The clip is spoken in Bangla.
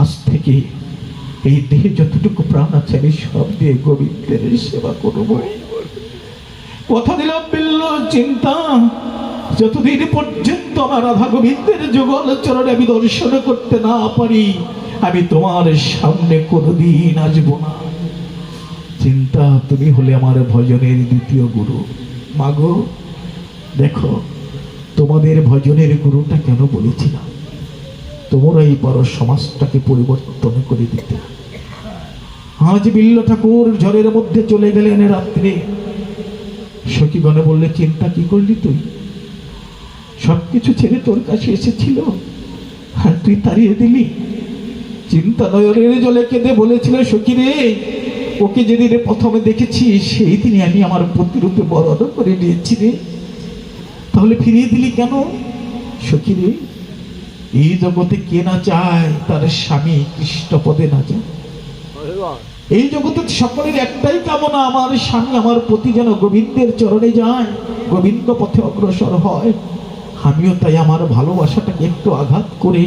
আজ থেকে এই দেহে যতটুকু প্রাণ আছে আমি সব দিয়ে গোবিন্দের সেবা করব। কথা দিলাম বিল্ল চিন্তা, যতদিন পর্যন্ত আমার রাধা গোবিন্দের যুগল চরণে আমি দর্শন করতে না পারি আমি তোমার সামনে কোনোদিন আসবো না। চিন্তা, তুমি হলে আমার ভজনের দ্বিতীয় গুরু। মাগো দেখো, তোমাদের ভজনের গুরুটা কেন বলেছিলাম, তোমরাই পারো সমাজটাকে পরিবর্তন করে দিতে। আজ বিল্ল ঠাকুর ঝড়ের মধ্যে চলে গেলেন রাত্রে। সখীগণে বললে, চিন্তা কি করলি তুই? সবকিছু ছেড়ে তোর কাছে এসেছিল আর তুই তাড়িয়ে দিলি। চিন্তা নয়নের জলে কেঁদে বলেছিল, সখী রে, ওকে যেদিন প্রথমে দেখেছি সেই দিনই আমি আমার প্রতিরূপে বরণ করে নিয়েছি রে, তাহলে ফিরিয়ে দিলি কেন? সখী রে, এই জগতে কে না চায় তার স্বামী কৃষ্ণপদে না যায়। এই জগতে সকলের একটাই কামনা, আমার স্বামী আমার প্রতি যেন গোবিন্দের চরণে যায়, গোবিন্দ পথে অগ্রসর হয়। আমিও তাই আমার ভালোবাসাটাকে একটু আঘাত করে